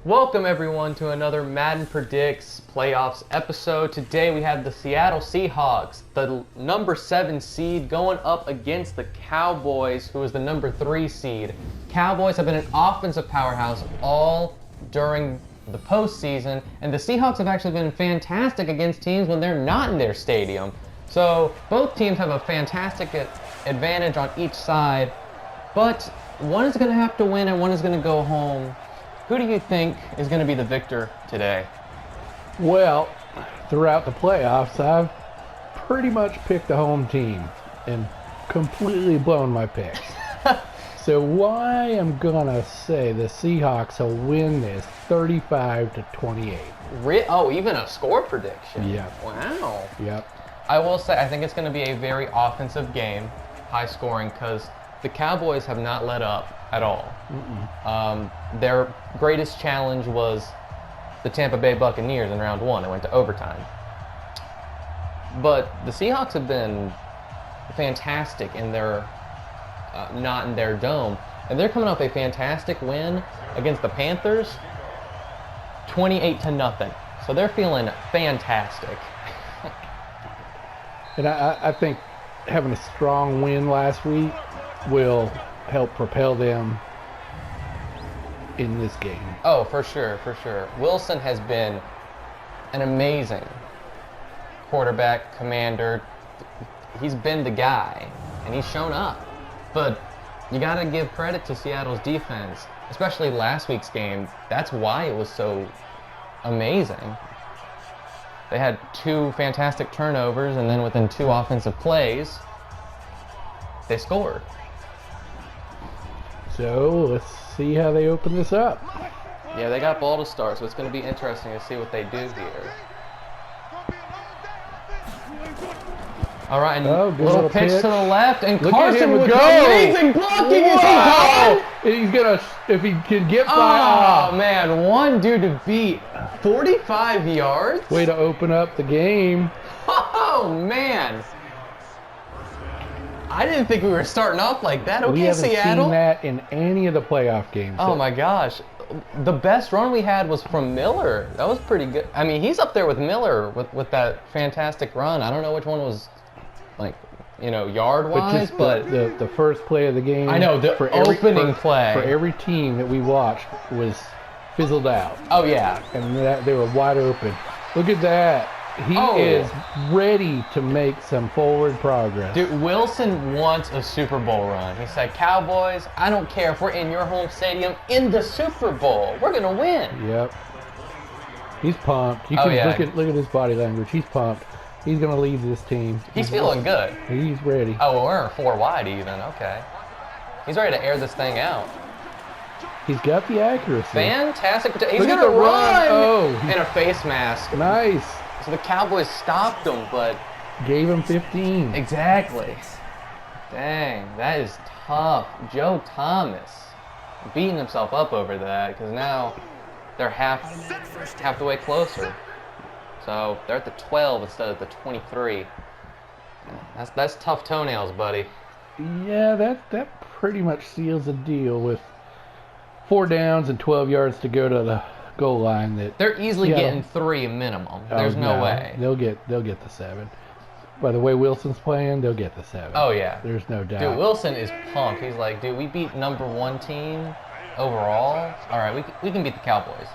Welcome everyone to another Madden Predicts Playoffs episode. Today we have the Seattle Seahawks, the number 7 seed, going up against the Cowboys, who is the number 3 seed. Cowboys have been an offensive powerhouse all during the postseason, and the Seahawks have actually been fantastic against teams when they're not in their stadium. So both teams have a fantastic advantage on each side, but one is going to have to win and one is going to go home. Who do you think is going to be the victor today? Well, throughout the playoffs, I've pretty much picked the home team and completely blown my picks. So why I'm going to say the Seahawks will win this 35-28. Oh, even a score prediction? Yep. Wow. Yep. I will say, I think it's going to be a very offensive game, high scoring, because the Cowboys have not let up at all. Their greatest challenge was the Tampa Bay Buccaneers in round 1. It went to overtime. But the Seahawks have been fantastic in their, not in their dome. And they're coming off a fantastic win against the Panthers, 28-0. So they're feeling fantastic. And I think having a strong win last week will help propel them in this game. Oh, for sure, for sure. Wilson has been an amazing quarterback, commander. He's been the guy, and he's shown up. But you got to give credit to Seattle's defense, especially last week's game. That's why it was so amazing. They had 2 fantastic turnovers, and then within 2 offensive plays, they scored. So let's see how they open this up. Yeah, they got ball to start, so it's going to be interesting to see what they do here. All right, and little pitch to the left, and Look Carson with go. amazing blocking. Is he gone? He's gonna, if he can get Oh by. man, one dude to beat, 45 yards. Way to open up the game. Oh man, I didn't think we were starting off like that. Okay, we haven't Seattle. seen that in any of the playoff games. Oh my gosh. The best run we had was from Miller. That was pretty good. I mean, he's up there with Miller with that fantastic run. I don't know which one was, like, you know, yard-wise, but the first play of the game. I know, the opening play. For every team that we watched was fizzled out. Oh, yeah. And they were wide open. Look at that. He is ready to make some forward progress. Dude, Wilson wants a Super Bowl run. He said, Cowboys, I don't care if we're in your home stadium in the Super Bowl. We're going to win. Yep. He's pumped. You can look at his body language. He's pumped. He's going to lead this team. He's feeling good. He's ready. Oh, well, we're 4 wide even. Okay. He's ready to air this thing out. He's got the accuracy. Fantastic. He's going to run. Oh. In a face mask. Nice. So the Cowboys stopped him, but... Gave him 15. Exactly. Dang, that is tough. Joe Thomas beating himself up over that, because now they're half the way closer. So they're at the 12 instead of the 23. That's tough toenails, buddy. Yeah, that pretty much seals the deal with 4 downs and 12 yards to go to the goal line. That they're easily getting 3 minimum. There's no way. They'll get the 7. By the way Wilson's playing, they'll get the 7. Oh yeah. There's no doubt. Dude, Wilson is pumped. He's like, dude, we beat number 1 team overall. All right, we can beat the Cowboys.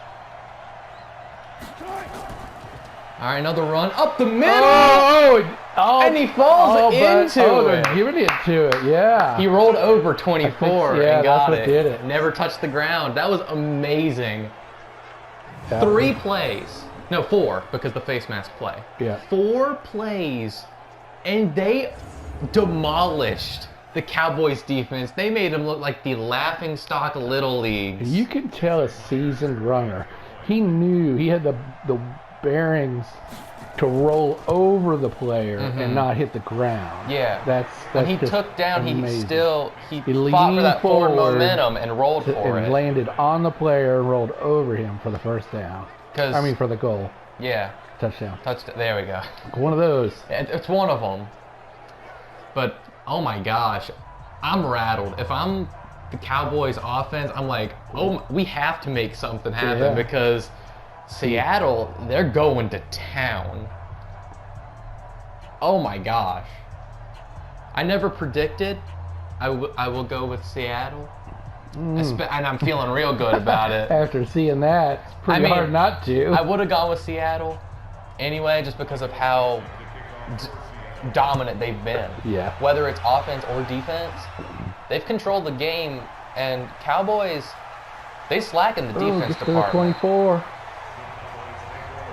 All right, another run up the middle. And he falls into they're it. giving it to it, yeah. He rolled over 24 yeah, and got that's what did it. Never touched the ground. That was amazing. Yeah. 3 plays. No, 4, because the face mask play. Yeah. 4 plays, and they demolished the Cowboys defense. They made them look like the laughing stock of Little Leagues. You can tell a seasoned runner. He knew he had the bearings to roll over the player and not hit the ground. Yeah. That's when he just took down, amazing. he fought leaned for that forward forward momentum and rolled for and it. landed on the player and rolled over him for the first down. For the goal. Yeah. Touchdown. There we go. One of those. It's one of them. But, oh my gosh, I'm rattled. If I'm the Cowboys offense, I'm like, oh, we have to make something happen because Seattle, they're going to town. Oh my gosh. I never predicted I will go with Seattle. And I'm feeling real good about it. After seeing that, it's pretty hard not to. I would have gone with Seattle anyway, just because of how dominant they've been. Yeah. Whether it's offense or defense, they've controlled the game. And Cowboys, they slack in the defense department. 24.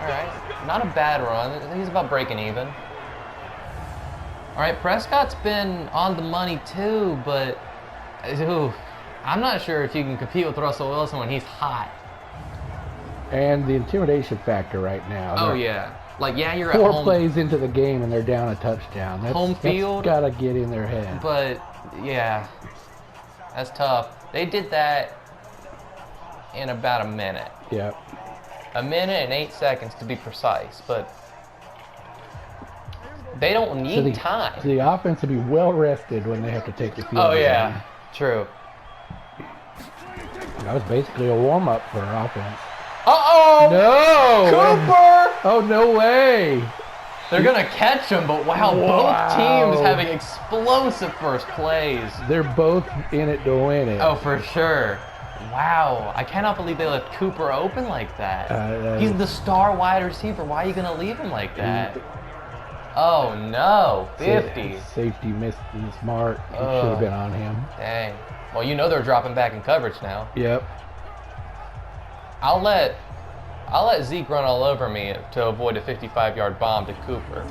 All right, not a bad run. He's about breaking even. All right, Prescott's been on the money too, but I'm not sure if you can compete with Russell Wilson when he's hot. And the intimidation factor right now. Oh yeah, you're at 4 home. plays into the game and they're down a touchdown. Home field. That's gotta get in their head. But yeah, that's tough. They did that in about a minute. Yep. A minute and 8 seconds to be precise, but they don't need time. The offense will be well rested when they have to take the field. Oh yeah, true. That was basically a warm up for our offense. Uh-oh! No! Cooper! Oh, no way! They're gonna catch him, but wow, both teams having explosive first plays. They're both in it to win it. Oh, for sure. Wow, I cannot believe they left Cooper open like that. He's the star wide receiver. Why are you gonna leave him like that? Oh no, 50. Safety missed his mark. It should have been on him. Dang. Well, you know they're dropping back in coverage now. Yep. I'll let Zeke run all over me to avoid a 55-yard bomb to Cooper.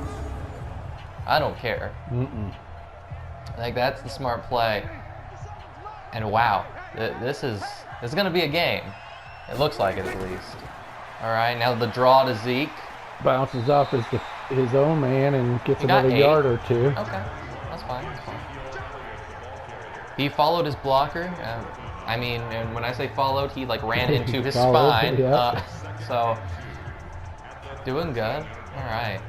I don't care. I think that's the smart play. And wow, this is going to be a game. It looks like it at least. All right, now the draw to Zeke. Bounces off his own man and gets He got another 8. yard or 2. Okay, that's fine. He followed his blocker. And when I say followed, he ran into his spine. Yeah. So, doing good. All right.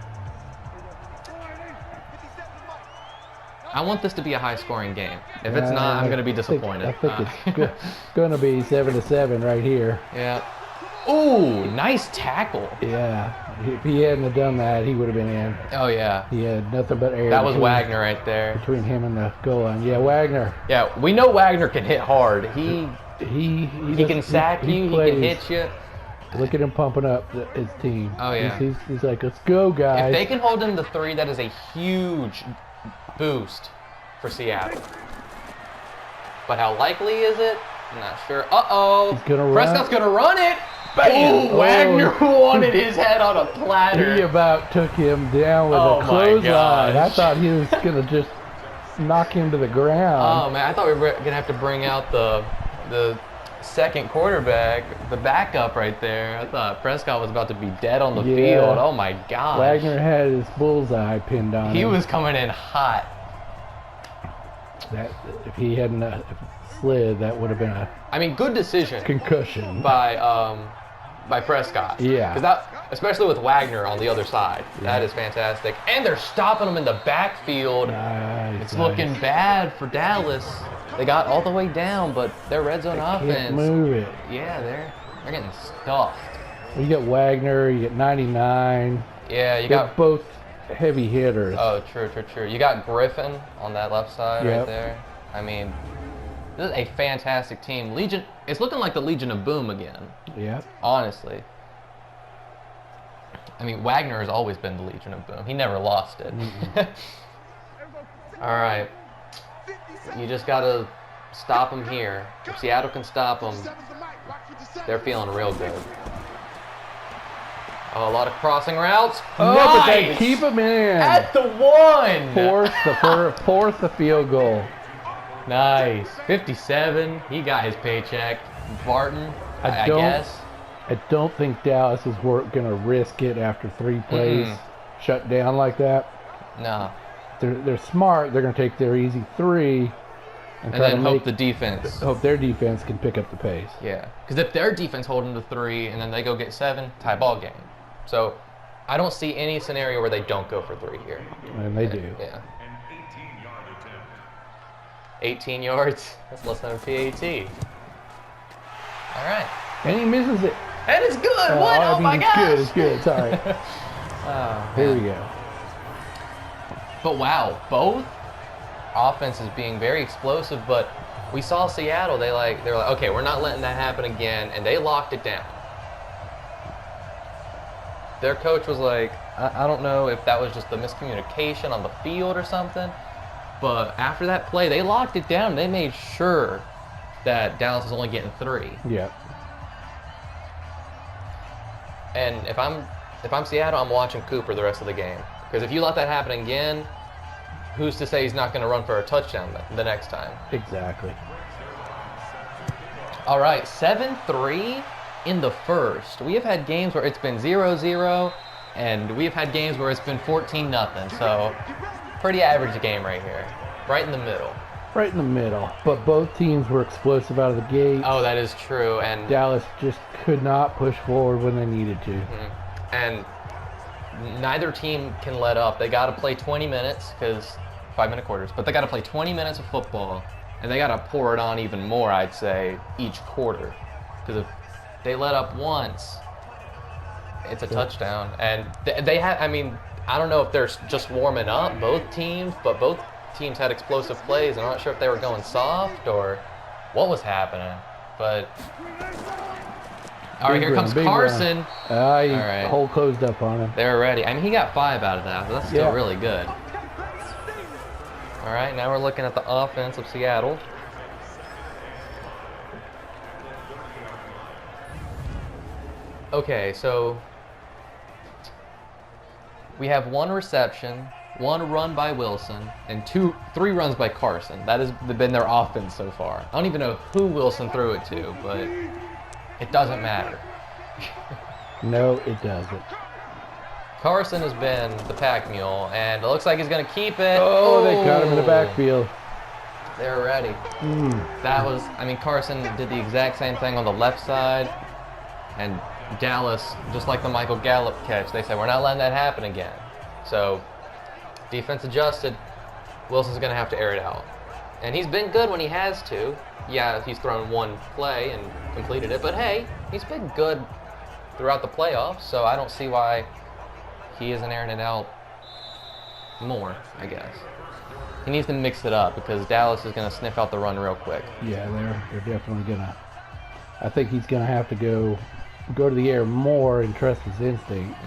I want this to be a high-scoring game. If it's not, I'm going to be disappointed. I think it's going to be 7-7 right here. Yeah. Ooh, nice tackle. Yeah. If he hadn't have done that, he would have been in. Oh, yeah. He had nothing but air. That was Wagner right there. Between him and the goal line. Yeah, Wagner. Yeah, we know Wagner can hit hard. He can sack you. He can hit you. Look at him pumping up his team. Oh, yeah. He's like, let's go, guys. If they can hold him to 3, that is a huge boost for Seattle. But how likely is it? I'm not sure. Uh-oh. He's gonna run. Prescott's going to run it. Bam! Ooh, Wagner wanted his head on a platter. He about took him down with a clothesline. I thought he was going to just knock him to the ground. Oh, man. I thought we were going to have to bring out the second quarterback, the backup right there. I thought Prescott was about to be dead on the field. Oh, my gosh. Wagner had his bullseye pinned on him. He was coming in hot. If he hadn't slid, that would have been a good decision concussion by Prescott. Yeah. Because especially with Wagner on the other side, that is fantastic. And they're stopping him in the backfield. It's looking bad for Dallas. They got all the way down, but their red zone offense. Can't move it. Yeah, they're getting stuffed. You get Wagner, you get 99. Yeah, you They're got both heavy hitters. Oh, true. You got Griffin on that left side right there. This is a fantastic team. Legion, it's looking like the Legion of Boom again. Yeah. Honestly. I mean, Wagner has always been the Legion of Boom. He never lost it. All right. You just got to stop them here. If Seattle can stop them, they're feeling real good. Oh, a lot of crossing routes. Oh, nice! but they keep him in. At the one. Force the field goal. Nice. 57. He got his paycheck. Barton, I guess. I don't think Dallas is going to risk it after 3 plays shut down like that. No. They're smart. They're going to take their easy 3 and try then to hope the defense. Hope their defense can pick up the pace. Yeah. Because if their defense hold them to 3 and then they go get 7, tie ball game. So I don't see any scenario where they don't go for 3 here. And they do. Yeah. 18 yards. That's less than a PAT. All right. And he misses it. And it's good. What? I Oh mean, my gosh. It's good. Sorry. Here we go. But wow, both offenses being very explosive. But we saw Seattle. They were like, okay, we're not letting that happen again, and they locked it down. Their coach was like, I don't know if that was just the miscommunication on the field or something, but after that play, they locked it down. They made sure that Dallas was only getting 3. Yeah. And if I'm Seattle, I'm watching Cooper the rest of the game. Because if you let that happen again, who's to say he's not going to run for a touchdown the next time? Exactly. All right, 7-3 in the first. We have had games where it's been 0-0, and we have had games where it's been 14-0. So pretty average game right here. Right in the middle. Right in the middle. But both teams were explosive out of the gate. Oh, that is true. And Dallas just could not push forward when they needed to. And neither team can let up. They got to play 20 minutes, because 5-minute quarters, but they got to play 20 minutes of football, and they got to pour it on even more, I'd say, each quarter. Because if they let up once, it's a touchdown. And they have, I mean, I don't know if they're just warming up, both teams, but both teams had explosive plays. I'm not sure if they were going soft or what was happening, but all right, here comes Carson. He right. whole closed up on him. They're ready. I mean, he got 5 out of that, but that's still really good. All right, now we're looking at the offense of Seattle. Okay, so we have 1 reception, 1 run by Wilson, and 3 runs by Carson. That has been their offense so far. I don't even know who Wilson threw it to, but it doesn't matter. No, it doesn't. Carson has been the pack mule, and it looks like he's going to keep it. Oh, they got him in the backfield. They're ready. That was, I mean, Carson did the exact same thing on the left side, and Dallas, just like the Michael Gallup catch, they said, we're not letting that happen again. So, defense adjusted. Wilson's going to have to air it out. And he's been good when he has to. Yeah, he's thrown 1 play and completed it, but hey, he's been good throughout the playoffs, so I don't see why he isn't airing it out more, I guess. He needs to mix it up because Dallas is going to sniff out the run real quick. Yeah, they're definitely going to. I think he's going to have to go to the air more and trust his instinct.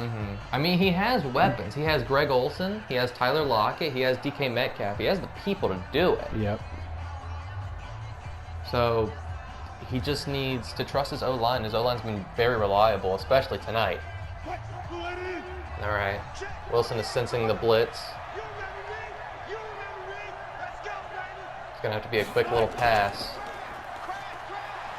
I mean, he has weapons. He has Greg Olsen. He has Tyler Lockett. He has DK Metcalf. He has the people to do it. Yep. So he just needs to trust his O-line. His O-line's been very reliable, especially tonight. All right. Wilson is sensing the blitz. It's going to have to be a quick little pass.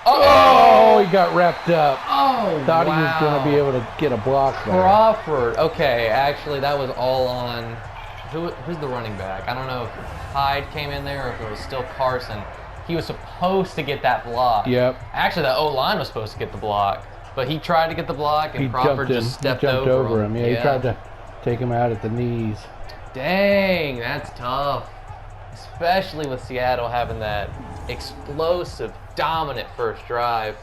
Oh, he got wrapped up. Oh, Thought he was going to be able to get a block there. Crawford. Okay, actually, that was all on... Who's the running back? I don't know if Hyde came in there or if it was still Carson. He was supposed to get that block. Yep. Actually, the O-line was supposed to get the block, but he tried to get the block, and Crawford just stepped over him. Yeah, he tried to take him out at the knees. Dang, that's tough. Especially with Seattle having that explosive, dominant first drive.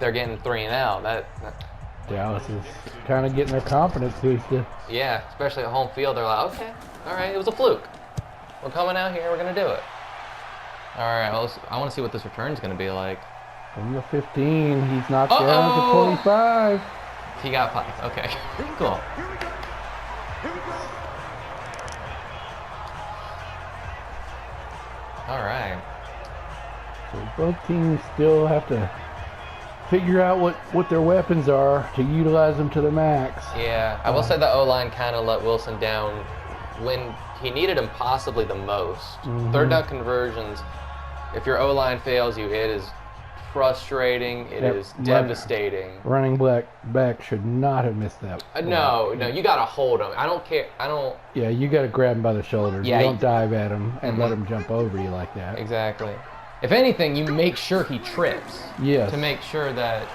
They're getting 3 and out. Dallas is kind of getting their confidence boosted. Yeah, especially at home field. They're like, okay, all right, it was a fluke. We're coming out here. We're going to do it. All right, well, I want to see what this return is going to be like. From the 15, he's knocked down to 25. He got 5. Okay, cool. All right. So both teams still have to figure out what their weapons are to utilize them to the max. Yeah, I will say the O-line kind of let Wilson down when he needed him possibly the most. Third down conversions, if your O-line fails you, it is frustrating. It is devastating. Running back should not have missed that. No, you got to hold him. I don't care. Yeah, you got to grab him by the shoulders. Yeah, you don't dive at him and let him jump over you like that. Exactly. If anything, you make sure he trips. Yes. To make sure that...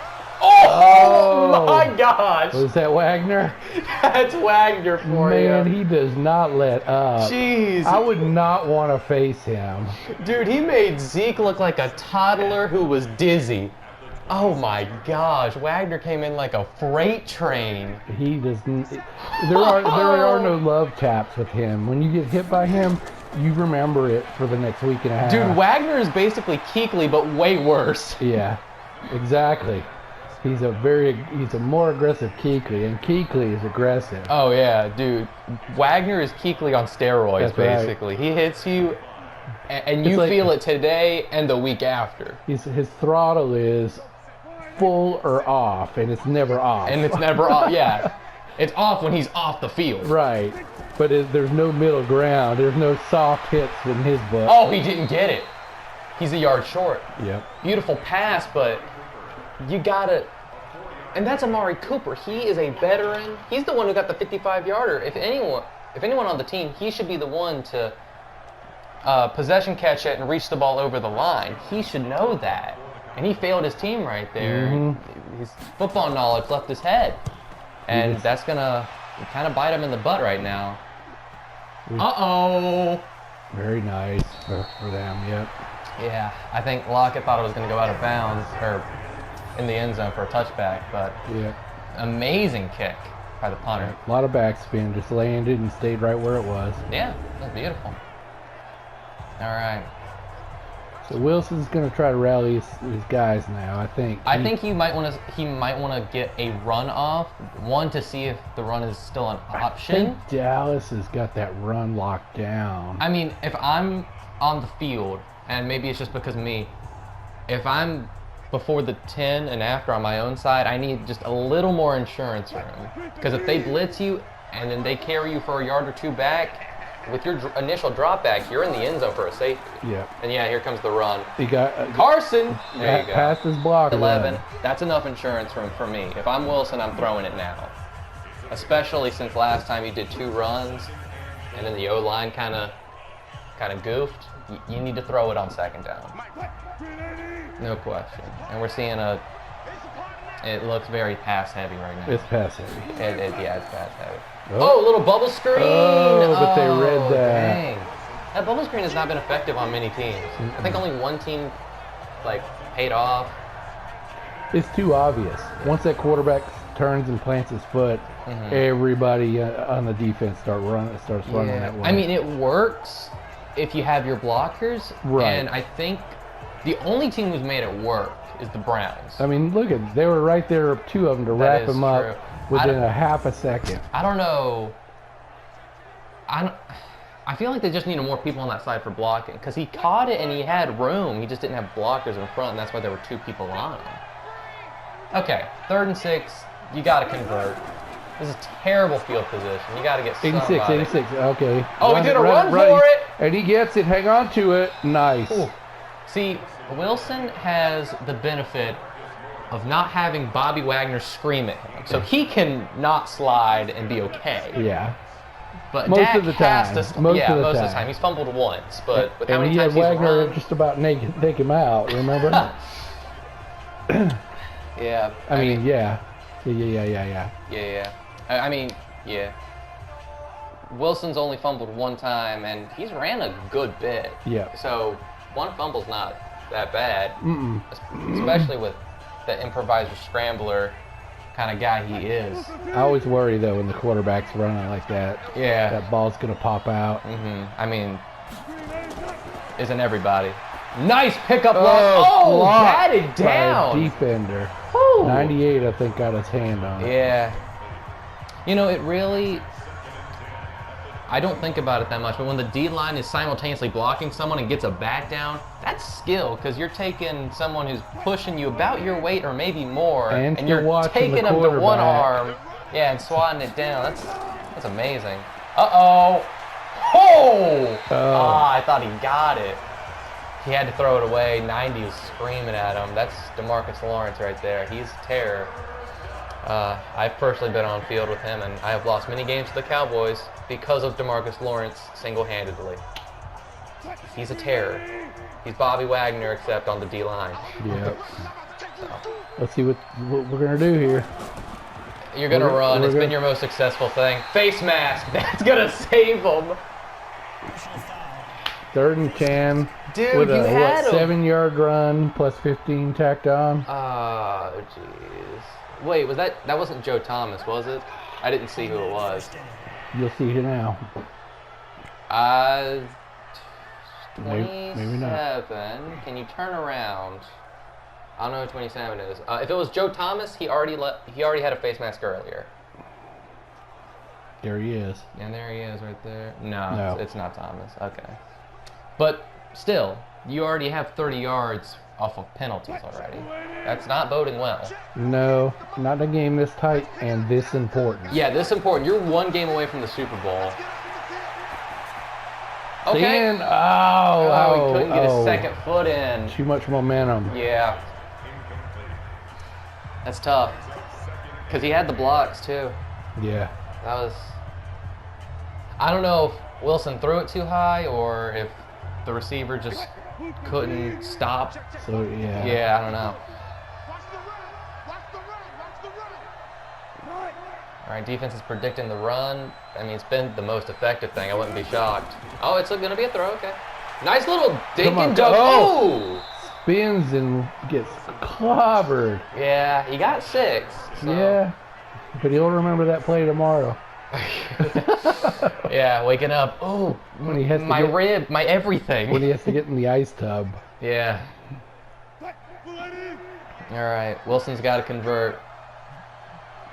Oh my gosh! Was that Wagner? That's Wagner for you. Man, he does not let up. Jeez. I would not want to face him. Dude, he made Zeke look like a toddler who was dizzy. Oh my gosh, Wagner came in like a freight train. He doesn't. There are no love taps with him. When you get hit by him, you remember it for the next week and a half. Dude, Wagner is basically Kuechly, but way worse. Yeah, exactly. He's a more aggressive Kuechly, and Kuechly is aggressive. Oh yeah, dude. Wagner is Kuechly on steroids, That's right. basically. He hits you, and you feel it today and the week after. His throttle is full or off, and it's never off. And it's never off, yeah. It's off when he's off the field. Right. But there's no middle ground. There's no soft hits in his book. Oh, he didn't get it. He's a yard short. Yep. Beautiful pass, but you gotta... And that's Amari Cooper. He is a veteran. He's the one who got the 55-yarder. If anyone on the team, he should be the one to possession catch it and reach the ball over the line. He should know that. And he failed his team right there. His football knowledge left his head. And that's going to kind of bite him in the butt right now. Uh-oh. Very nice for them, yep. Yeah, I think Lockett thought it was going to go out of bounds, or in the end zone for a touchback, but amazing kick by the punter. A lot of backspin, just landed and stayed right where it was. Yeah, that's beautiful. All right. So Wilson's going to try to rally his guys now, I think. I think he might want to get a run off, one to see if the run is still an I option. think Dallas has got that run locked down. I mean, if I'm on the field, and maybe it's just because of me, if I'm before the 10 and after on my own side, I need just a little more insurance room. Because if they blitz you and then they carry you for a yard or two back, with your initial drop back, you're in the end zone for a safety. Yeah. And yeah, here comes the run. He got Carson. There you go. Past his block. 11. That's enough insurance room for me. If I'm Wilson, I'm throwing it now. Especially since last time you did 2 runs, and then the O-line kind of goofed. You need to throw it on second down. No question. And we're seeing it looks very pass heavy right now. It's pass heavy. Yeah, it's pass heavy. Oh, a little bubble screen. Oh, but they read that. Dang. That bubble screen has not been effective on many teams. I think only one team paid off. It's too obvious. Once that quarterback turns and plants his foot, everybody on the defense starts running that way. I mean, it works if you have your blockers. Right. And I think the only team who's made it work is the Browns. I mean, look at they were right there, 2 of them to wrap him up within a half a second. I don't know. I feel like they just needed more people on that side for blocking, because he caught it and he had room. He just didn't have blockers in front, and that's why there were 2 people on him. Okay, 3rd and 6. You got to convert. This is terrible field position. You got to get 86, okay. Oh, he did a run for it! And he gets it. Hang on to it. Nice. Ooh. See, Wilson has the benefit of not having Bobby Wagner scream at him. So he can not slide and be okay. Yeah. But most Dak of the time. most of the time. He's fumbled once, but with how and many times he's Wagner run... just about take him out, remember? Yeah. I mean, yeah. Yeah. I mean, yeah. Wilson's only fumbled one time, and he's ran a good bit. Yeah. So 1 fumble's not that bad, especially with the improviser scrambler kind of guy he is. I always worry, though, when the quarterback's running like that. Yeah. That ball's going to pop out. I mean, isn't everybody? Nice pickup loss. Oh, batted by down. a defender. Woo. 98, I think, got his hand on it. Yeah. You know, it really, I don't think about it that much, but when the D-line is simultaneously blocking someone and gets a bat down, that's skill, because you're taking someone who's pushing you about your weight or maybe more, and you're taking them to one arm, yeah, and swatting it down. That's amazing. Uh-oh. Oh! I thought he got it. He had to throw it away. 90 was screaming at him. That's DeMarcus Lawrence right there. He's terror. I've personally been on field with him, and I have lost many games to the Cowboys because of DeMarcus Lawrence single-handedly. He's a terror. He's Bobby Wagner, except on the D-line. Yep. So. Let's see what we're going to do here. You're going to run. It's been your most successful thing. Face mask. That's going to save him. 3rd and 10. Dude, with you had him. 7-yard run plus 15 tacked on. Oh, jeez. Wait, was that wasn't Joe Thomas, was it? I didn't see who it was. You'll see it now. 27. Maybe not. Can you turn around? I don't know who 27 is. If it was Joe Thomas, he already had a face mask earlier. There he is. And there he is right there. No. It's not Thomas. Okay. But still, you already have 30 yards off of penalties already. That's not boding well. No, not a game this tight and this important. Yeah, this important. You're one game away from the Super Bowl. Okay. He Couldn't get his second foot in. Too much momentum. Yeah. That's tough. Because he had the blocks, too. Yeah. That was... I don't know if Wilson threw it too high or if the receiver just couldn't stop. So, yeah. Yeah, I don't know. All right, defense is predicting the run. I mean, it's been the most effective thing. I wouldn't be shocked. Oh, it's going to be a throw. Okay. Nice little dink and dunk. Oh! Spins and gets clobbered. Yeah, he got 6. So. Yeah, but he'll remember that play tomorrow. Yeah, waking up. Oh, when he has to rib, my everything. When he has to get in the ice tub. Yeah. All right, Wilson's got to convert.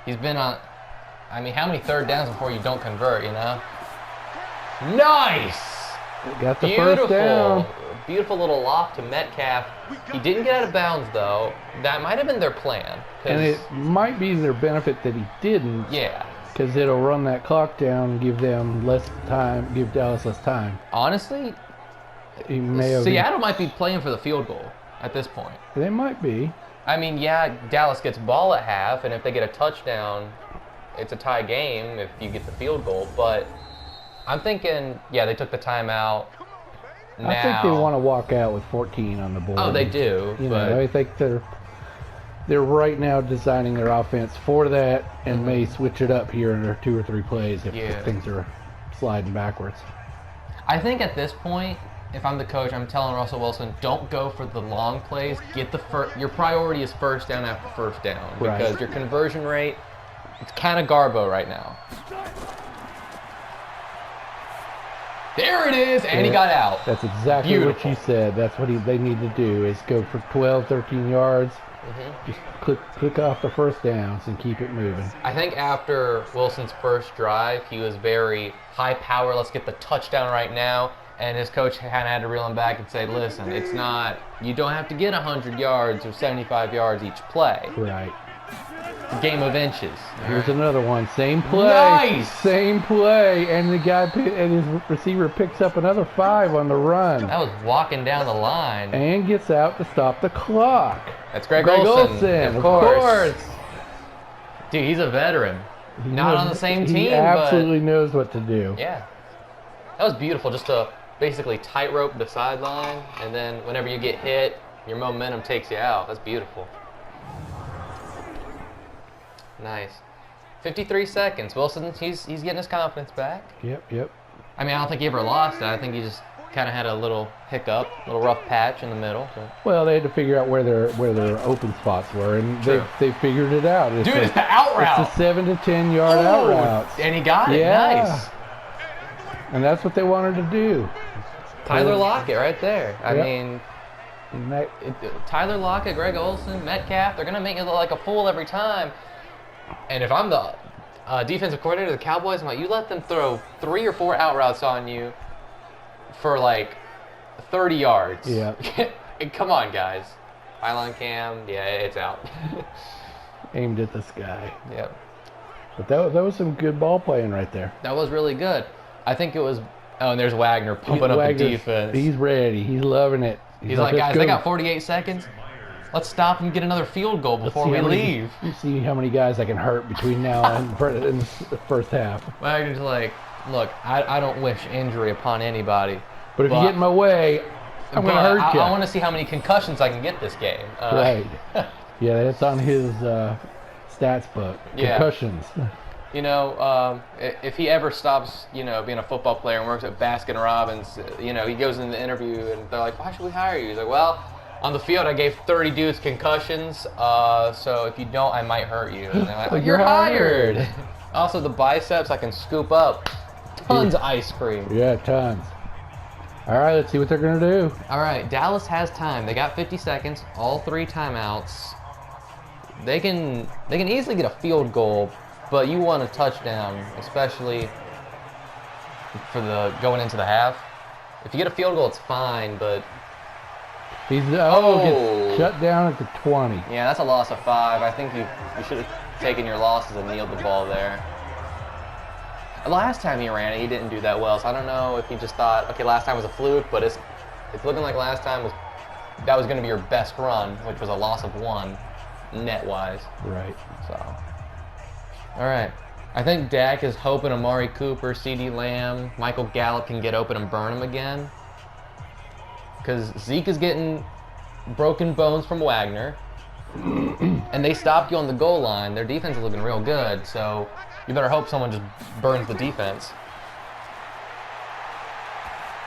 He's been on. I mean, how many 3rd downs before you don't convert? You know. Nice. Got the first down. Beautiful little loft to Metcalf. He didn't get out of bounds though. That might have been their plan. And it might be their benefit that he didn't. Yeah. Because it'll run that clock down and give them less time, give Dallas less time. Honestly, Seattle might be playing for the field goal at this point. They might be. I mean, yeah, Dallas gets ball at half, and if they get a touchdown, it's a tie game if you get the field goal. But I'm thinking, yeah, they took the timeout. Now, I think they want to walk out with 14 on the board. Oh, they do. I think they're right now designing their offense for that, and may switch it up here in their 2 or 3 plays if things are sliding backwards. I think at this point, if I'm the coach, I'm telling Russell Wilson, don't go for the long plays. Get the your priority is 1st down after 1st down, because your conversion rate, it's kind of garbo right now. There it is, and he got out. That's exactly what you said. That's what they need to do, is go for 12, 13 yards. Just click off the 1st downs and keep it moving. I think after Wilson's first drive, he was very high power. Let's get the touchdown right now. And his coach kind of had to reel him back and say, listen, it's not, you don't have to get 100 yards or 75 yards each play. Right. It's a game of inches. Here's another one. Same play. Nice. Same play. And the guy and his receiver picks up another 5 on the run. That was walking down the line. And gets out to stop the clock. That's Greg Olsen. Of course. Dude, he's a veteran. Not on the same team, He absolutely knows what to do. Yeah. That was beautiful, just to basically tightrope the sideline, and then whenever you get hit, your momentum takes you out. That's beautiful. Nice. 53 seconds. Wilson, he's getting his confidence back. Yep. I mean, I don't think he ever lost it. I think he just kind of had a little hiccup, a little rough patch in the middle. So. Well, they had to figure out where their open spots were, and they figured it out. Dude, it's the out route. It's a 7 to 10 yard out route. And he got it. Nice. And that's what they wanted to do. Tyler Lockett right there. I mean, And that, Tyler Lockett, Greg Olsen, Metcalf, they're going to make you look like a fool every time. And if I'm the defensive coordinator of the Cowboys, I'm like, you let them throw 3 or 4 out routes on you for like 30 yards. Yeah. Come on, guys. Pylon cam, yeah, it's out. aimed at this guy. Yep. But that was some good ball playing right there. That was really good. I think it was. Oh, and there's Wagner pumping up the defense. He's ready. He's loving it. He's like, guys, they got 48 seconds. Let's stop and get another field goal before we leave. You see how many guys I can hurt between now and the first half. Wagner's like, look, I don't wish injury upon anybody. But if you get in my way, I'm going to hurt you. I want to see how many concussions I can get this game. Right. Yeah, that's on his stats book. Concussions. You know, if he ever stops, being a football player and works at Baskin Robbins, he goes in the interview and they're like, why should we hire you? He's like, well, on the field I gave 30 dudes concussions, so if you don't, I might hurt you. And they're like, oh, you're hired. Also, the biceps, I can scoop up tons of ice cream. Yeah, tons. All right, let's see what they're going to do. All right, Dallas has time. They got 50 seconds, all 3 timeouts. They can easily get a field goal, but you want a touchdown, especially for the going into the half. If you get a field goal, it's fine, but he's gets shut down at the 20. Yeah, that's a loss of 5. I think you should have taken your losses and kneeled the ball there. Last time he ran it, he didn't do that well, so I don't know if he just thought, okay, last time was a fluke, but it's looking like last time that was going to be your best run, which was a loss of 1 net-wise. Right. So, all right. I think Dak is hoping Amari Cooper, CeeDee Lamb, Michael Gallup can get open and burn him again. Because Zeke is getting broken bones from Wagner. And they stopped you on the goal line. Their defense is looking real good, so you better hope someone just burns the defense.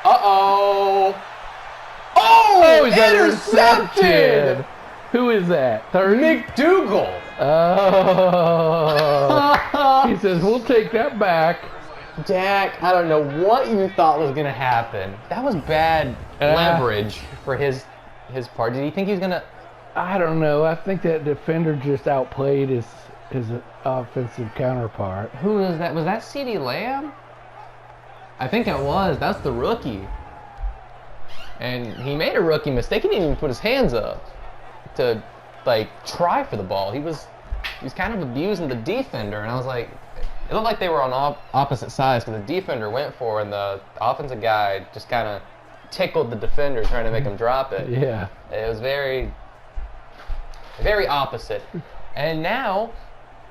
Uh-oh! Oh, he's intercepted! Who is that? McDougal! Oh. He says, we'll take that back. Dak, I don't know what you thought was going to happen. That was bad leverage for his part. Did he think he was going to... I don't know. I think that defender just outplayed his offensive counterpart. Who was that? Was that CeeDee Lamb? I think it was. That's the rookie. And he made a rookie mistake. He didn't even put his hands up to try for the ball. He was kind of abusing the defender, and I was like, it looked like they were on opposite sides because the defender went for it, and the offensive guy just kind of tickled the defender trying to make him drop it. Yeah. It was very, very opposite. And now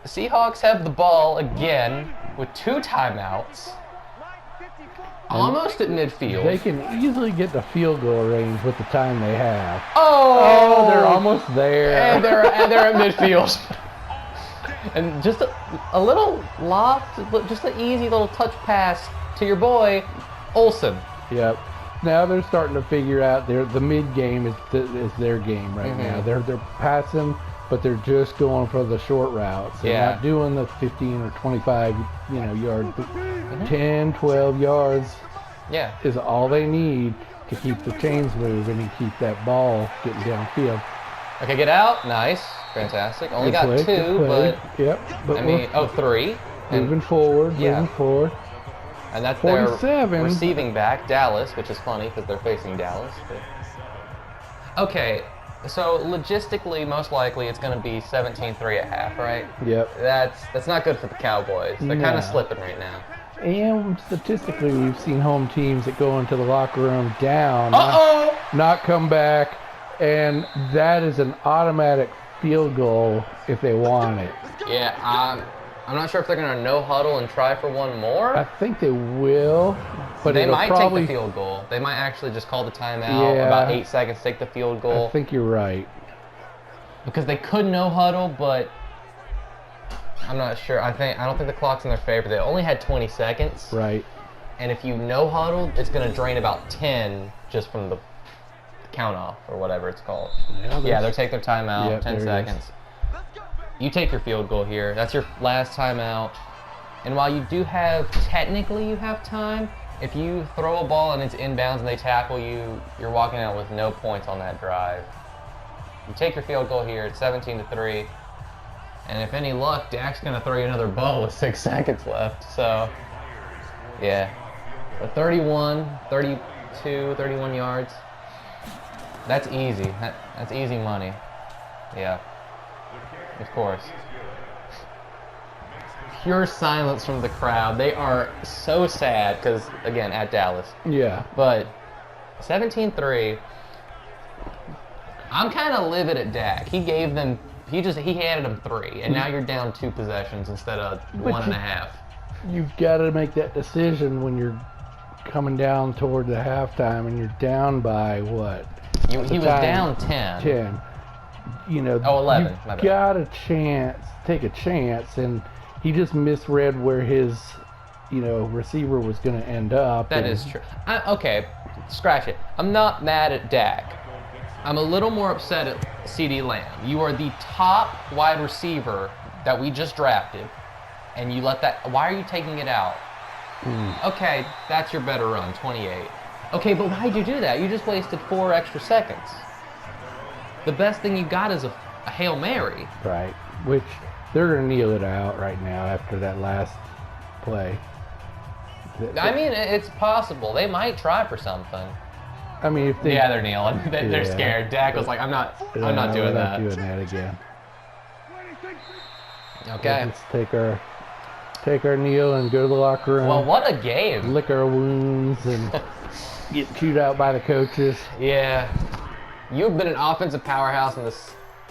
the Seahawks have the ball again with 2 timeouts. Almost at midfield. They can easily get the field goal range with the time they have. Oh, they're almost there. And they're at midfield. And just a little loft, just an easy little touch pass to your boy, Olsen. Yep. Now they're starting to figure out the mid game is their game right now. They're passing, but they're just going for the short routes. They're not doing the 15 or 25 yard, 10, 12 yards. Yeah, is all they need to keep the chains moving and keep that ball getting downfield. Okay, get out. Nice, fantastic. Only got 2, but yep. But 3. Moving forward. And that's 47. their receiving back, Dallas, which is funny because they're facing Dallas. But... Okay, so logistically, most likely it's going to be 17-3 at half, right? Yep. That's not good for the Cowboys. They're kind of slipping right now. And statistically, we've seen home teams that go into the locker room down, not come back, and that is an automatic field goal if they want it. Yeah, I'm not sure if they're going to no huddle and try for one more. I think they will, but they might take the field goal. They might actually just call the timeout, about 8 seconds, take the field goal. I think you're right. Because they could no huddle, but I'm not sure. I don't think the clock's in their favor. They only had 20 seconds. Right. And if you no huddle, it's going to drain about 10 just from the count off or whatever it's called. Yeah, they'll take their timeout, 10 seconds. You take your field goal here. That's your last timeout. And while you do have, technically you have time, if you throw a ball and it's inbounds and they tackle you, you're walking out with no points on that drive. You take your field goal here, it's 17-3. And if any luck, Dak's going to throw you another ball with 6 seconds left. So, yeah. So 31, 32, 31 yards. That's easy. That's easy money. Yeah. Of course. Pure silence from the crowd. They are so sad because, again, at Dallas. Yeah. But 17-3, I'm kind of livid at Dak. He handed them 3, and now you're down 2 possessions instead of 1.5. You've got to make that decision when you're coming down toward the halftime and you're down by what? He was down 10. 10. You know, 11. You've got to take a chance, and he just misread where his, receiver was going to end up. That is true. Okay, scratch it. I'm not mad at Dak. I'm a little more upset at CeeDee Lamb. You are the top wide receiver that we just drafted, and you let that. Why are you taking it out? Okay, that's your better run, 28. Okay, but why'd you do that? You just wasted 4 extra seconds. The best thing you got is a Hail Mary. Right, which they're going to kneel it out right now after that last play. I mean, it's possible. They might try for something. I mean, if they... Yeah, they're kneeling. They're scared. Dak was like, I'm not doing that. I'm not doing that again. Okay. Let's take our kneel and go to the locker room. Well, what a game. Lick our wounds and get chewed out by the coaches. Yeah. You've been an offensive powerhouse, and the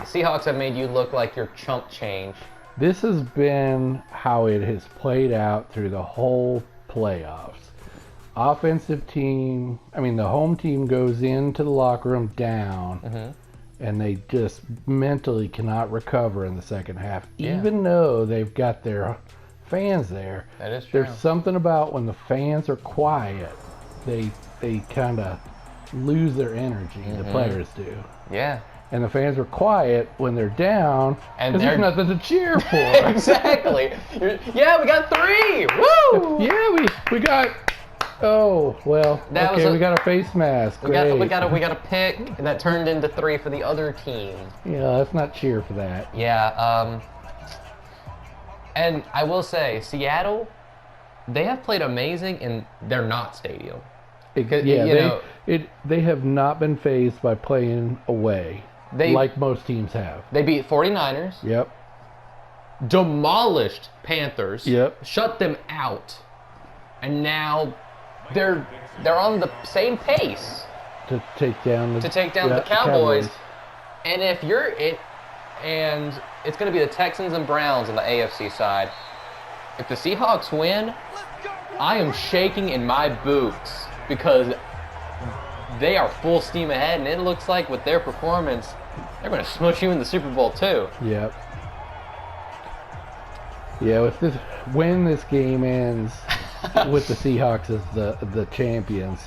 Seahawks have made you look like you're chump change. This has been how it has played out through the whole playoffs. Offensive team, the home team goes into the locker room down, and they just mentally cannot recover in the second half, even though they've got their fans there. That is true. There's something about when the fans are quiet, they kind of lose their energy. The players do. Yeah. And the fans are quiet when they're down, and there's nothing to cheer for. Exactly. Yeah, we got 3. Woo! Yeah, we got. Oh well. We got a face mask. We got a pick, and that turned into 3 for the other team. Yeah, let's not cheer for that. Yeah. And I will say, Seattle, they have played amazing in their not stadium. They have not been fazed by playing away like most teams have. They beat 49ers. Yep. Demolished Panthers. Yep. Shut them out. And now they're on the same pace to take down the Cowboys. And if you're it, and it's going to be the Texans and Browns on the AFC side. If the Seahawks win, I am shaking in my boots because they are full steam ahead, and it looks like with their performance, they're going to smush you in the Super Bowl too. Yep. Yeah, when this game ends with the Seahawks as the champions,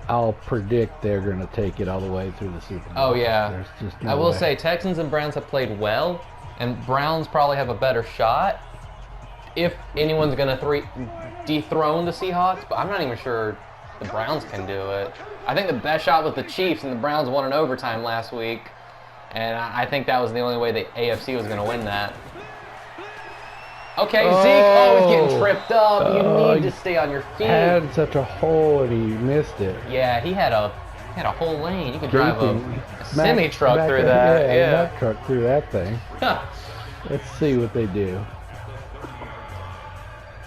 I'll predict they're going to take it all the way through the Super Bowl. Oh yeah. There's just no I will way. say Texans and Browns have played well, and Browns probably have a better shot if anyone's going to dethrone the Seahawks, but I'm not even sure the Browns can do it. I think the best shot was the Chiefs, and the Browns won in overtime last week, and I think that was the only way the AFC was going to win that. Okay, Zeke, he's getting tripped up. You need to stay on your feet. Had such a hole and he missed it. Yeah, he had a whole lane. You could drive a semi-truck through that. Yeah, a truck through that thing. Let's see what they do.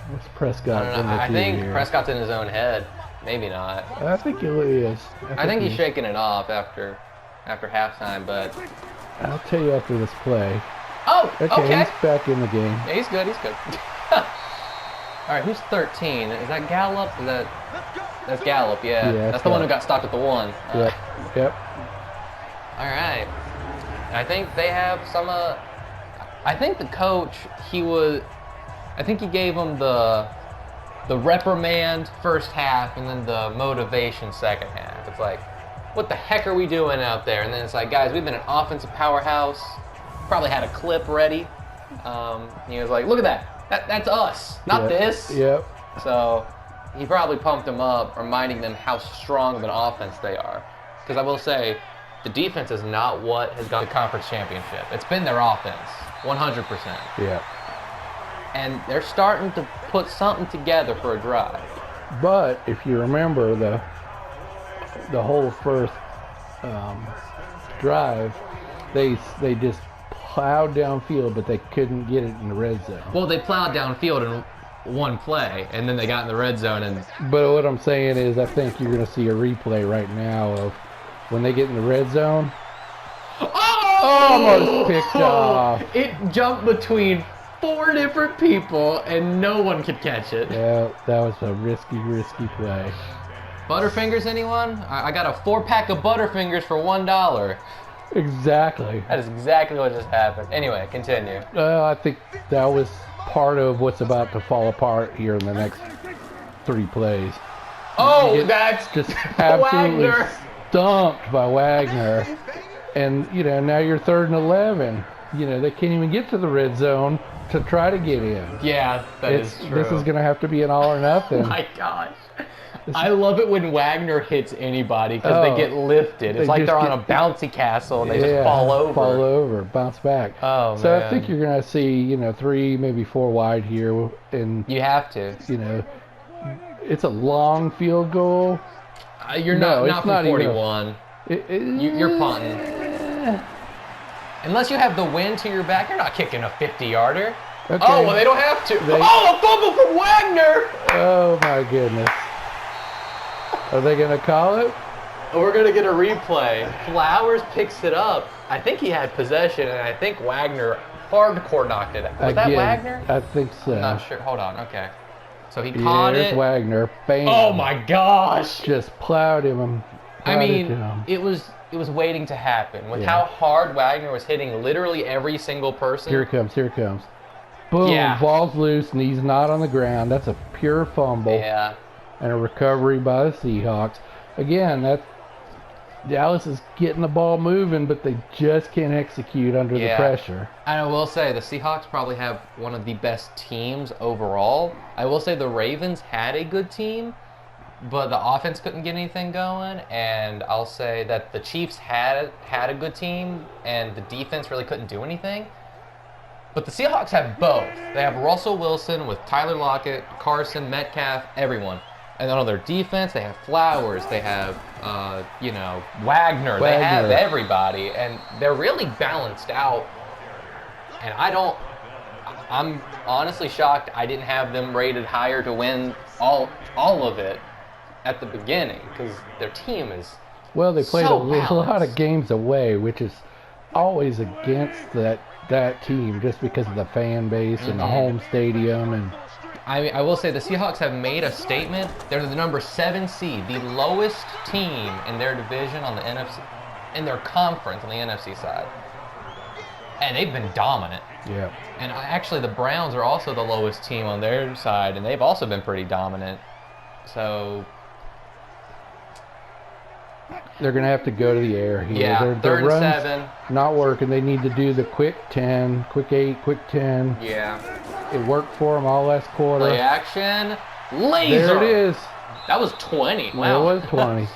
What's Prescott? I think Prescott's in his own head. Maybe not. I think he is. I think he's shaking it off after halftime, but I'll tell you after this play. Oh, okay. He's back in the game. Yeah, he's good. All right, who's 13? Is that Gallup? That's Gallup, yeah. That's the one who got stopped at the 1. Yep. All right. I think they have some. I think the coach, I think he gave them the reprimand first half and then the motivation second half. It's like, what the heck are we doing out there? And then it's like, guys, we've been an offensive powerhouse. Probably had a clip ready. He was like, look at that. That's us, not this. Yep. So, he probably pumped them up, reminding them how strong of an offense they are. Because I will say, the defense is not what has got the conference championship. It's been their offense, 100%. Yeah. And they're starting to put something together for a drive. But if you remember the whole first drive, they just plowed downfield, but they couldn't get it in the red zone. Well, they plowed downfield in one play, and then they got in the red zone. But what I'm saying is, I think you're going to see a replay right now of when they get in the red zone. Almost picked off. It jumped between 4 different people, and no one could catch it. Yeah, that was a risky play. Butterfingers, anyone? I got a 4-pack of Butterfingers for $1. Exactly. That is exactly what just happened. Anyway, continue. I think that was part of what's about to fall apart here in the next 3 plays. Oh, that's just absolutely Wagner. Stumped by Wagner. And, now you're 3rd and 11. They can't even get to the red zone to try to get in. Yeah, that is true. This is going to have to be an all or nothing. Oh my gosh. I love it when Wagner hits anybody because they get lifted. It's like they're on a bouncy castle and they just fall over. Bounce back. Oh, so man. I think you're going to see, 3, maybe 4 wide here. And you have to. It's a long field goal. You're not from 41. You're punting. Unless you have the wind to your back, you're not kicking a 50-yarder. Okay. Oh, well, they don't have to. A fumble from Wagner! Oh, my goodness. Are they going to call it? We're going to get a replay. Flowers picks it up. I think he had possession, and I think Wagner hardcore knocked it out. Was that Wagner? I think so. I'm not sure. Hold on. Okay. So he caught it. Wagner. Bam. Oh, my gosh. Just plowed him. It was waiting to happen. With how hard Wagner was hitting literally every single person. Here it comes. Boom. Yeah. Ball's loose, and he's not on the ground. That's a pure fumble. Yeah. And a recovery by the Seahawks. Again, Dallas is getting the ball moving, but they just can't execute under the pressure. And I will say, the Seahawks probably have one of the best teams overall. I will say the Ravens had a good team, but the offense couldn't get anything going. And I'll say that the Chiefs had a good team, and the defense really couldn't do anything. But the Seahawks have both. They have Russell Wilson with Tyler Lockett, Carson, Metcalf, everyone. And then on their defense, they have Flowers, they have, Wagner. They have everybody, and they're really balanced out. And I'm honestly shocked I didn't have them rated higher to win all of it at the beginning, because their team is Well, they played so a lot of games away, which is always against that team, just because of the fan base and the home stadium. And I will say the Seahawks have made a statement. They're the number 7 seed, the lowest team in their division on the NFC, in their conference on the NFC side. And they've been dominant. Yeah. And actually the Browns are also the lowest team on their side, and they've also been pretty dominant. So they're going to have to go to the air here. Yeah, their 3rd and run's 7. Not working. They need to do the quick 10, quick 8, quick 10. Yeah. It worked for them all last quarter. Play action. Laser. There it is. That was 20. Wow. Well, it was 20.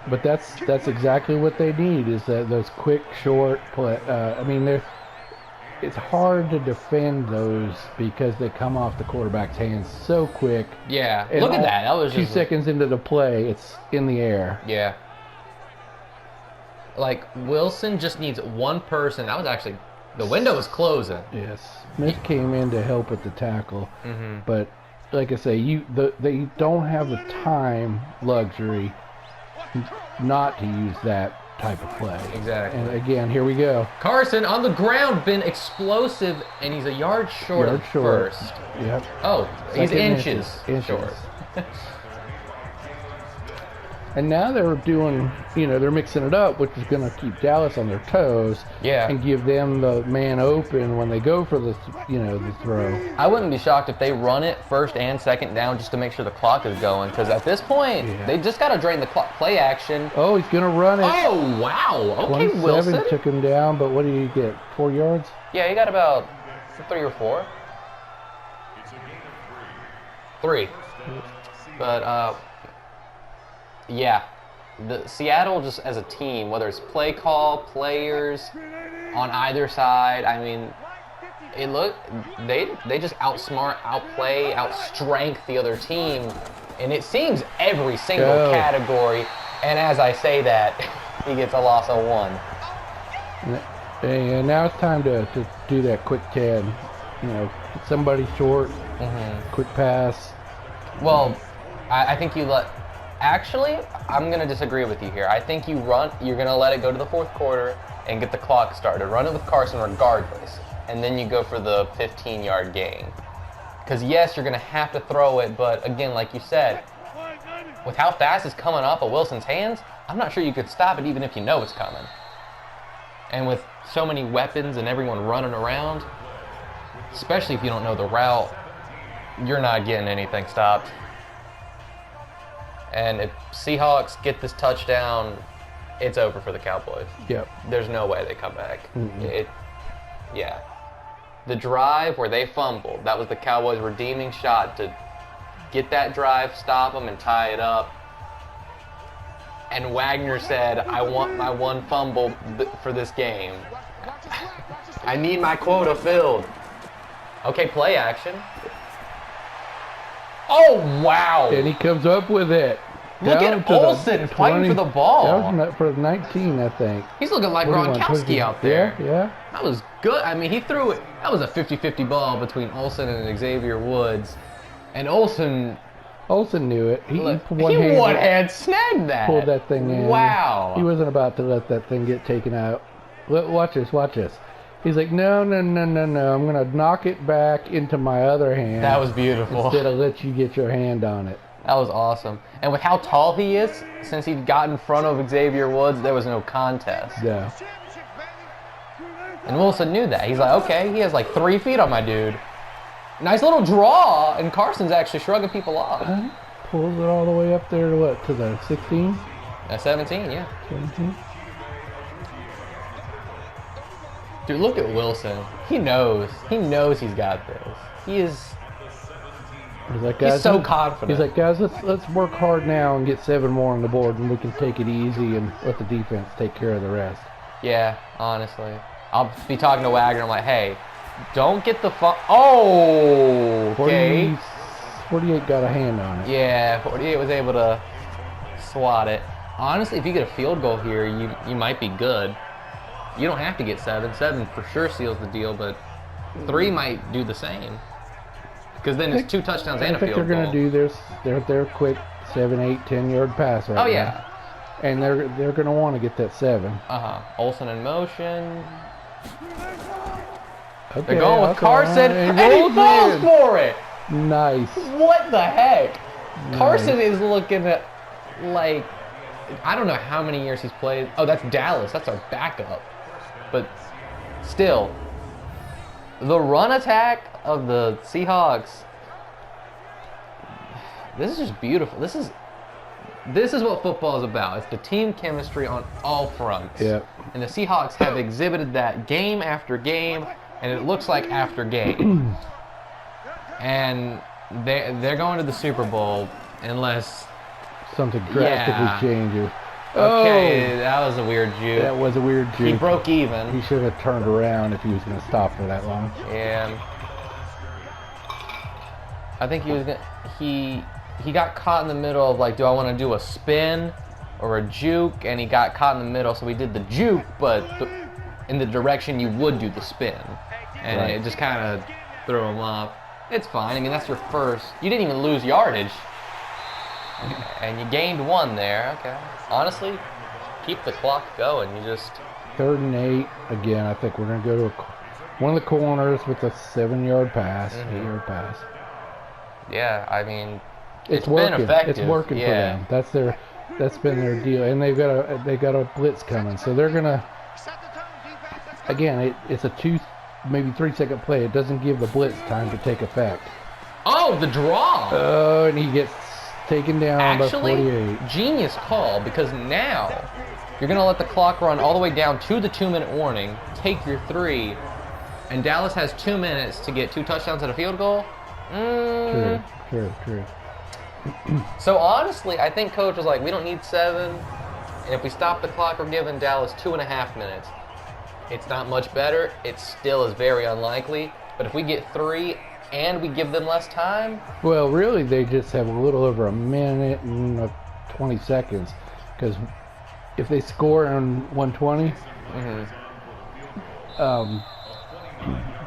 But that's exactly what they need, is those quick, short play. It's hard to defend those because they come off the quarterback's hands so quick. Yeah. And Look at that. That was 2 just seconds into the play, it's in the air. Yeah. Like, Wilson just needs one person. That was actually, the window was closing. Yes. Smith came in to help with the tackle. But, like I say, they don't have the time luxury not to use that type of play. Exactly. And again, here we go. Carson on the ground, been explosive, and he's a yard short of first. Yep. Oh, he's Second inches short. And now they're doing, they're mixing it up, which is going to keep Dallas on their toes. Yeah. And give them the man open when they go for the throw. I wouldn't be shocked if they run it 1st and 2nd down just to make sure the clock is going, because at this point, they just got to drain the clock. Play action. Oh, he's going to run it. Oh, wow. Okay, 27 Wilson. took him down, but what do you get? 4 yards? Yeah, he got about 3 or 4. 3. But yeah, the Seattle just as a team, whether it's play call, players on either side, I mean, they just outsmart, outplay, outstrength the other team, and it seems every single category. And as I say that, he gets a loss of 1. And now it's time to do that quick 10. You know, get somebody short, quick pass. Well, I think you let. Actually, I'm going to disagree with you here. I think you're going to let it go to the 4th quarter and get the clock started. Run it with Carson regardless. And then you go for the 15-yard gain. Because, yes, you're going to have to throw it, but again, like you said, with how fast it's coming off of Wilson's hands, I'm not sure you could stop it even if you know it's coming. And with so many weapons and everyone running around, especially if you don't know the route, you're not getting anything stopped. And if Seahawks get this touchdown, it's over for the Cowboys. Yep. There's no way they come back. Yeah. The drive where they fumbled, that was the Cowboys' redeeming shot to get that drive, stop them, and tie it up. And Wagner said, I want my 1 fumble for this game. I need my quota filled. Okay, play action. Oh, wow. And he comes up with it. Look at Olsen fighting for the ball. That was for 19, I think. He's looking like Gronkowski out there. Yeah. That was good. I mean, he threw it. That was a 50-50 ball between Olsen and Xavier Woods. And Olsen knew it. He one-hand snagged that. Pulled that thing in. Wow. He wasn't about to let that thing get taken out. Watch this. He's like, no. I'm going to knock it back into my other hand. That was beautiful. Instead of let you get your hand on it. That was awesome. And with how tall he is, since he got in front of Xavier Woods, there was no contest. Yeah. And Wilson knew that. He's like, okay, he has like 3 feet on my dude. Nice little draw, and Carson's actually shrugging people off. Pulls it all the way up there to what? To the 16? 17, yeah. 17? Dude, look at Wilson. He knows. He knows he's got this. He's so confident. He's like, guys, let's work hard now and get 7 more on the board, and we can take it easy and let the defense take care of the rest. Yeah, honestly. I'll be talking to Wagner. I'm like, hey, don't get the fun. Oh, okay. 48 got a hand on it. Yeah, 48 was able to swat it. Honestly, if you get a field goal here, you might be good. You don't have to get 7. 7 for sure seals the deal, but 3 might do the same. Because then it's 2 touchdowns and a field goal. I think they're going to do this. Their quick 7, 8, 10-yard pass right now. Oh, yeah. And they're going to want to get that 7. Olsen in motion. Okay, they're going with Carson, and he falls for it. Nice. What the heck? Nice. Carson is looking at, like, I don't know how many years he's played. Oh, that's Dallas. That's our backup. But still, the run attack of the Seahawks, this is just beautiful. This is what football is about. It's the team chemistry on all fronts. Yep. And the Seahawks have exhibited that game after game, and it looks like after game. And they're going to the Super Bowl unless something drastically changes. Okay, that was a weird juke. That was a weird juke. He broke even. He should have turned around if he was going to stop for that long. And I think he was gonna, he got caught in the middle of, like, do I want to do a spin or a juke? And he got caught in the middle, so he did the juke, but in the direction you would do the spin. And it just kind of threw him off. It's fine. I mean, that's your first. You didn't even lose yardage. And you gained 1 there. Okay. Honestly, keep the clock going. You just... 3rd and 8. Again, I think we're going to go to one of the corners with a 7-yard pass, 8-yard pass. Yeah, I mean, it's been working. effective. It's working for them. That's been their deal, and they've got a blitz coming, so they're gonna. Again, it's a maybe 3-second play. It doesn't give the blitz time to take effect. Oh, the draw! Oh, and he gets taken down by 48. Genius call, because now you're gonna let the clock run all the way down to the 2-minute warning. Take your 3, and Dallas has 2 minutes to get 2 touchdowns and a field goal. True. So honestly, I think coach was like, we don't need 7, and if we stop the clock, we're giving Dallas 2.5 minutes. It's not much better. It still is very unlikely. But if we get 3 and we give them less time, Well, really, they just have a little over a minute and 20 seconds. Because if they score on 120,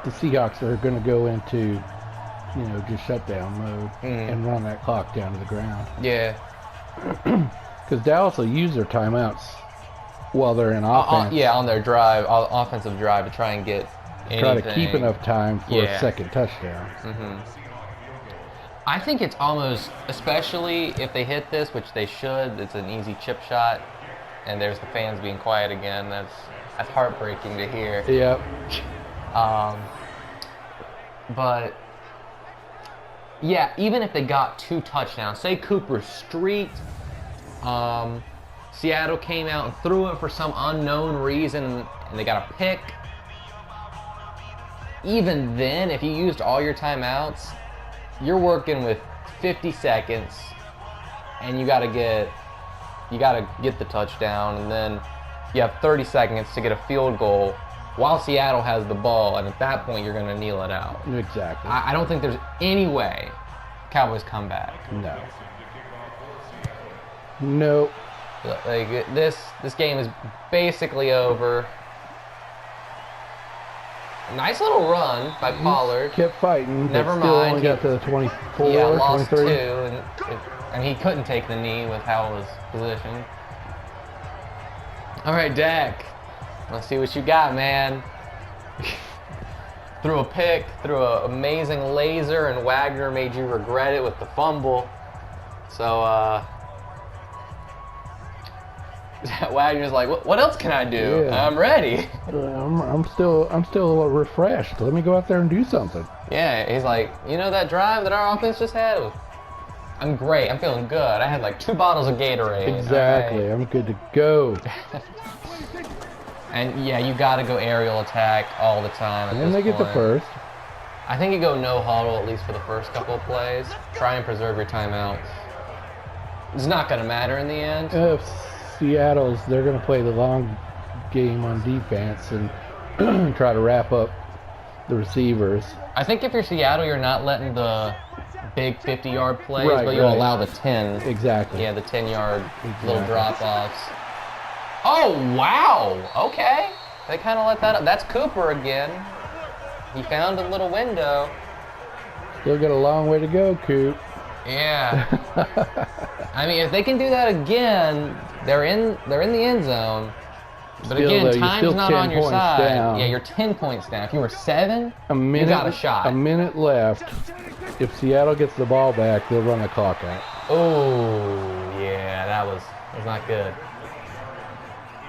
the Seahawks are going to go into, just shutdown mode and run that clock down to the ground. yeah. Because Dallas will use their timeouts while they're in offense. Yeah, on their drive, offensive drive, to try and get anything. Try to keep enough time for Yeah. a second touchdown. I think it's almost, especially if they hit this, which they should, it's an easy chip shot, and there's the fans being quiet again. That's heartbreaking to hear. Yep. But yeah, even if they got 2 touchdowns, say Cooper streaked, Seattle came out and threw it for some unknown reason, and they got a pick. Even then, if you used all your timeouts, you're working with 50 seconds, and you gotta get the touchdown, and then you have 30 seconds to get a field goal while Seattle has the ball, and at that point you're gonna kneel it out. Exactly. I don't think there's any way Cowboys come back. No. Nope. Like this game is basically over. Nice little run by Pollard. Kept fighting. Never but still mind. Only got to the 24, Yeah, lost 2, 23. and he couldn't take the knee with how it was positioned. All right, Dak. Let's see what you got, man. Threw a pick, threw an amazing laser, and Wagner made you regret it with the fumble. So, Wagner's like, what else can I do? Yeah. I'm ready. I'm still refreshed. Let me go out there and do something. Yeah, he's like, that drive that our offense just had? I'm great. I'm feeling good. I had like 2 bottles of Gatorade. Exactly. Right. I'm good to go. And yeah, you got to go aerial attack all the time. And then they get the first. I think you go no huddle at least for the first couple of plays. Try and preserve your timeouts. It's not going to matter in the end. If they're going to play the long game on defense and try to wrap up the receivers. I think if you're Seattle, you're not letting the big 50-yard plays, Right, but you'll right. allow the 10. Exactly. Yeah, the 10-yard Exactly. little drop-offs. Oh, wow. Okay. They kind of let that up. That's Cooper again. He found a little window. Still got a long way to go, Coop. Yeah. I mean, if they can do that again, they're in the end zone. But Still, again, though, you're time's still not 10 on your points side. down. Yeah, you're 10 points down. If you were 7, You got a shot. A minute left. If Seattle gets the ball back, they'll run the clock out. Oh, yeah, that was not good.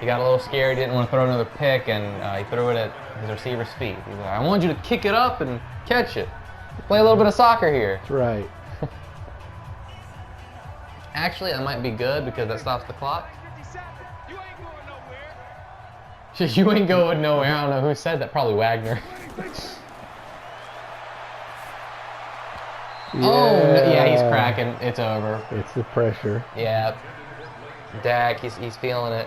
He got a little scared, didn't want to throw another pick, and he threw it at his receiver's feet. He's like, I want you to kick it up and catch it. Play a little bit of soccer here. That's right. Actually, that might be good because that stops the clock. You ain't going nowhere. I don't know who said that. Probably Wagner. Oh, yeah, he's cracking. It's over. It's the pressure. Yeah. Dak, he's feeling it.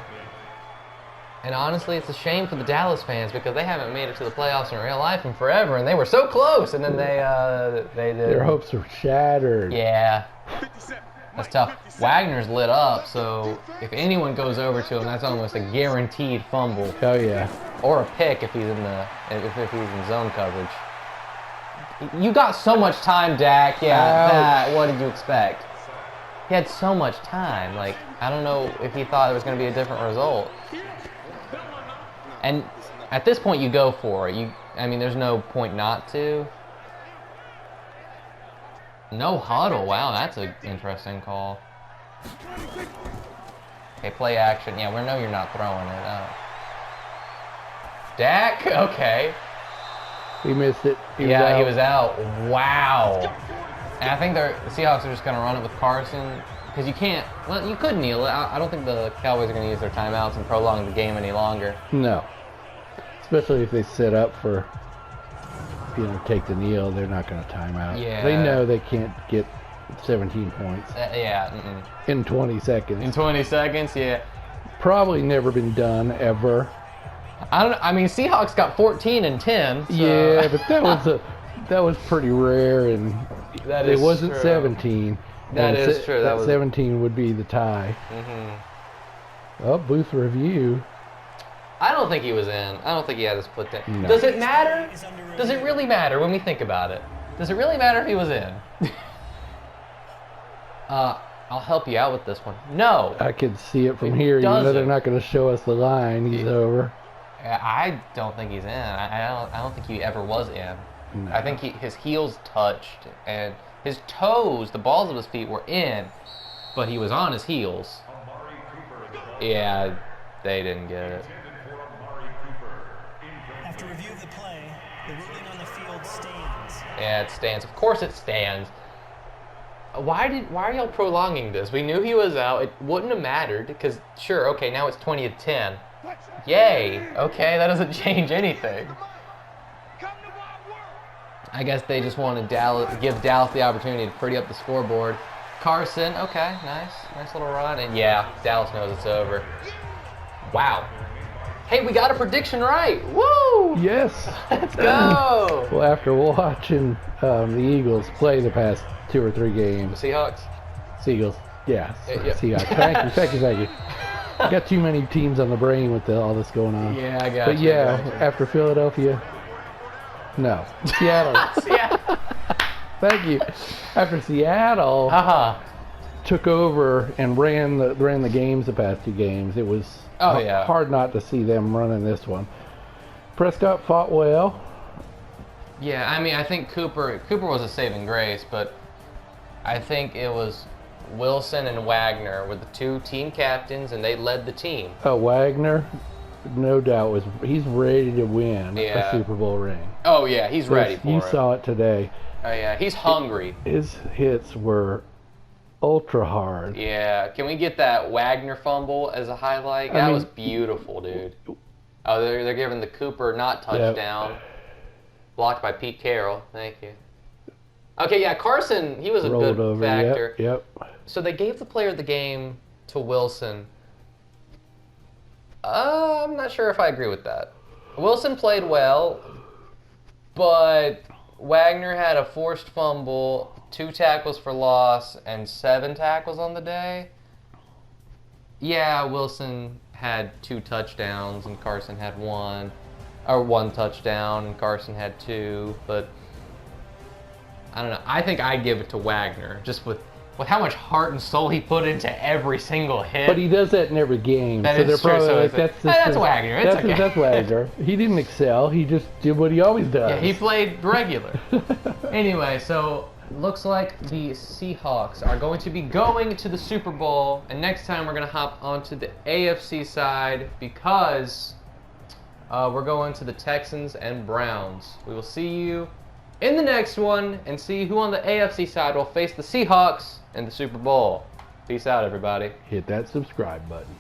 And honestly, it's a shame for the Dallas fans because they haven't made it to the playoffs in real life in forever, and they were so close, and then they did. Their hopes are shattered. Yeah. That's tough. Wagner's lit up, so if anyone goes over to him, that's almost a guaranteed fumble. Oh yeah. Or a pick if he's in zone coverage. You got so much time, Dak. Yeah, what did you expect? He had so much time. Like, I don't know if he thought it was going to be a different result. And at this point, you go for it. I mean, there's no point not to. No huddle. Wow, that's an interesting call. Okay, play action. Yeah, we know you're not throwing it. Dak? Okay. He missed it. He was out. Wow. And I think the Seahawks are just going to run it with Carson because you can't. Well, you could kneel it. I don't think the Cowboys are going to use their timeouts and prolong the game any longer. No. Especially if they set up for, take the kneel, they're not going to time out. Yeah. They know they can't get 17 points Yeah. in 20 seconds. In 20 seconds, yeah. Probably never been done ever. I mean, Seahawks got 14 and 10. So. Yeah, but that was pretty rare, and That it is wasn't true. 17. That and is true. That was 17 would be the tie. Oh, booth review. I don't think he was in. I don't think he had a split down. No. Does it matter? Does it really matter when we think about it? Does it really matter if he was in? I'll help you out with this one. No. I could see it from here, even though doesn't. they're not going to show us the line. He's over. I don't think he's in. I don't think he ever was in. No. I think his heels touched and his toes, the balls of his feet were in, but he was on his heels. Yeah, they didn't get it. After review of the play, the ruling on the field stands. Yeah, it stands. Of course it stands. Why are y'all prolonging this? We knew he was out. It wouldn't have mattered because sure, okay, now it's 20-10. Yay. Okay, that doesn't change anything. I guess they just want to give Dallas the opportunity to pretty up the scoreboard. Carson, okay, nice little run, and yeah, Dallas knows it's over. Wow. Hey, we got a prediction right. Woo! Yes. Let's go. Well, after watching the Eagles play the past 2 or 3 games, Seahawks. Seagulls, yeah, Yeah. Seahawks. Thank you. Got too many teams on the brain with all this going on. Yeah, I got But you. yeah, after Philadelphia, no, Seattle. Yeah. Thank you. After Seattle took over and ran the games the past 2 games, it was hard not to see them running this one. Prescott fought well. Yeah, I mean, I think Cooper was a saving grace, but I think it was Wilson and Wagner were the 2 team captains, and they led the team. Wagner, no doubt, he's ready to win Yeah. a Super Bowl ring. Oh yeah, he's ready for You it. saw it today. Oh yeah, he's hungry. His hits were ultra hard. Yeah, can we get that Wagner fumble as a highlight? That was beautiful, dude. Oh, they're giving the Cooper not touchdown. Blocked by Pete Carroll. Thank you. Okay, yeah, Carson, he was a Rolled good over. factor. Yep. So they gave the player of the game to Wilson. I'm not sure if I agree with that. Wilson played well, but Wagner had a forced fumble, 2 tackles for loss, and 7 tackles on the day. Yeah, Wilson had 2 touchdowns and Carson had 1. Or 1 touchdown and Carson had 2, but I don't know. I think I'd give it to Wagner, just with how much heart and soul he put into every single hit. But he does that in every game. That so is they're true, probably so like, it's that's Wagner. It's okay. That's Wagner. He didn't excel. He just did what he always does. Yeah, he played regular. Anyway, so looks like the Seahawks are going to be going to the Super Bowl, and next time we're going to hop onto the AFC side because we're going to the Texans and Browns. We will see you in the next one and see who on the AFC side will face the Seahawks in the Super Bowl. Peace out, everybody. Hit that subscribe button.